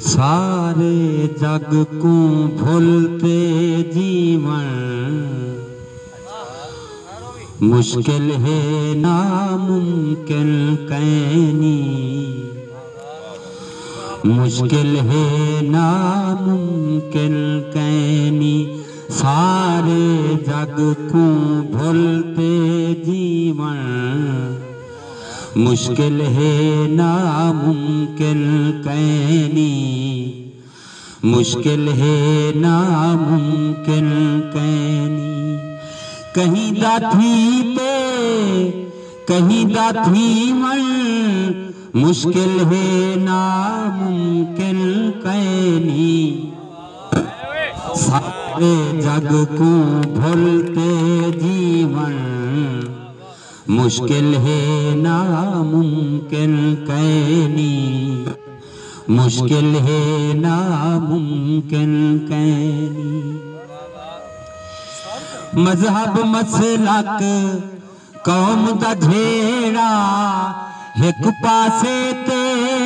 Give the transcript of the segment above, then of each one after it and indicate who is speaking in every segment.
Speaker 1: सारे जग को भूलते जीवन मुश्किल है नामुमकिन कहनी, मुश्किल है नामुमकिन कहनी। सारे जग को भूलते जीवन मुश्किल है नामुमकिन कहनी, मुश्किल है नामुमकिन कहनी। कहीं दाथी ते कहीं दाथी मन मुश्किल है नामुमकिन कहनी। सारे जग को भूलते जीवन मुश्किल है नामुमकिन कहनी, मुश्किल है नामुमकिन कहनी। मजहब मसलक कौम दा झेड़ा एक पासे ते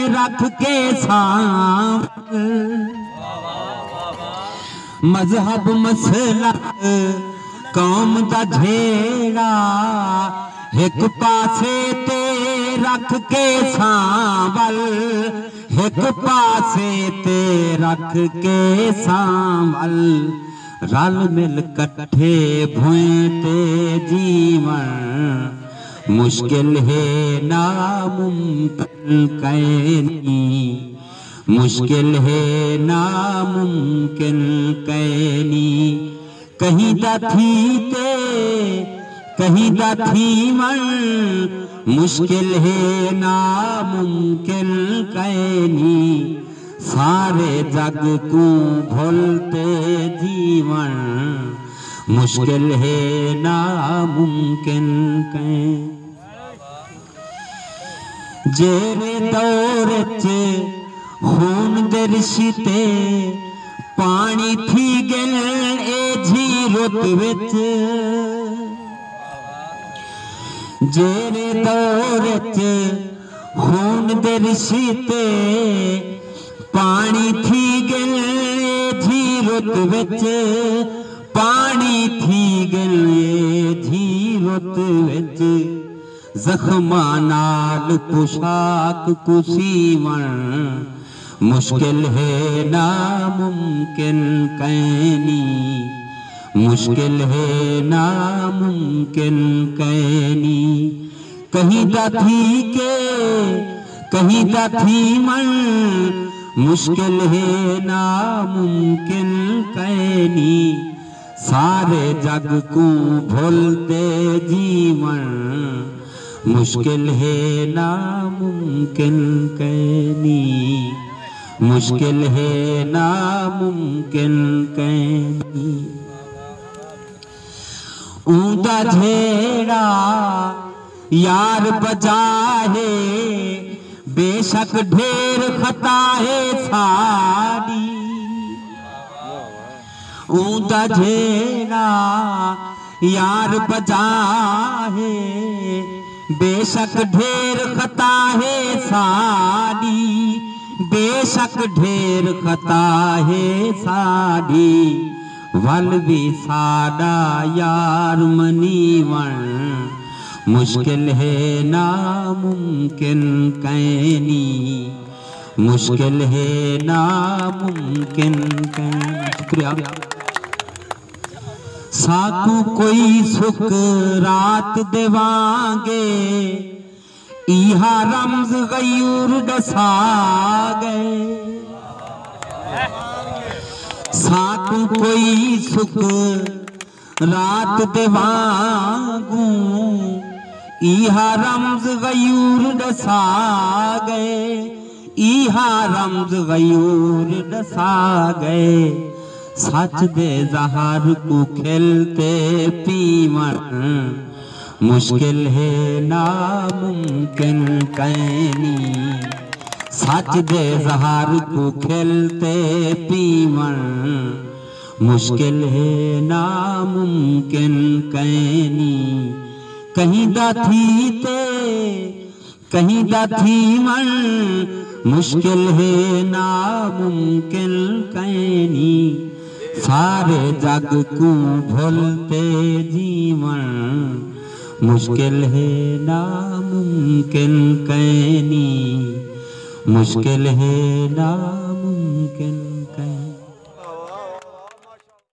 Speaker 1: रख के सामने। मजहब मसलक कौम दा झेड़ा एक पासे ते रख के सांवल, एक पासे ते रख के सांवल। रल मिल कट्ठे भोंते जीवन मुश्किल है नामुमकिन कहनी, मुश्किल है नामुमकिन कहनी। कहीं दाथी ते कहीं दाथी मन मुश्किल है नामुमकिन कहनी। सारे जग को भूलते जीवन मुश्किल है नामुमकिन कहनी। जेरे दौर च खून दे रिश्ते पानी थी गल ए झीरत विच। जेरे दौर च खून दे रिश्ते पानी थी गल ए झीरत विच, पानी थी गल ए झीरत विच। जख्मा नाल पोशाक कुसीवन मुश्किल है नामुमकिन कहनी, मुश्किल है नामुमकिन कहनी। कहीं दाथी के कहीं दाथी मन मुश्किल है नामुमकिन कहनी। सारे जग को भूलते जीवन मुश्किल है नामुमकिन कहनी, मुश्किल है नामुमकिन कहनी। ऊंदा झेड़ा यार बजा है बेशक ढेर खता है साड़ी। ऊंदा झेड़ा यार बजा है बेशक ढेर खता है साड़ी, बेशक ढेर खता है साड़ी। वल भी साड़ा यार मनीवन मुश्किल है नामुमकिन कहनी, मुश्किल है नामुमकिन कहनी। शुक्रिया। साकू कोई सुख रात देवांगे इहा रमज गयूर दसा गए। साकू कोई सुख रात देवांगू इहा रमज गयूर दसा गए, इहा रमज गयूर दसा गए। सच दे जहर को खिलते पीवन मुश्किल है नामुमकिन कहनी। सच दे जहर को खिलते पीवन मुश्किल है नामुमकिन कहनी। कहीं दाथी ते कहीं दाथी मन मुश्किल है नामुमकिन कैनी सारे जग को भूलते जीवन मुश्किल है नामुमकिन कैनी मुश्किल है नामुमकिन कैनी।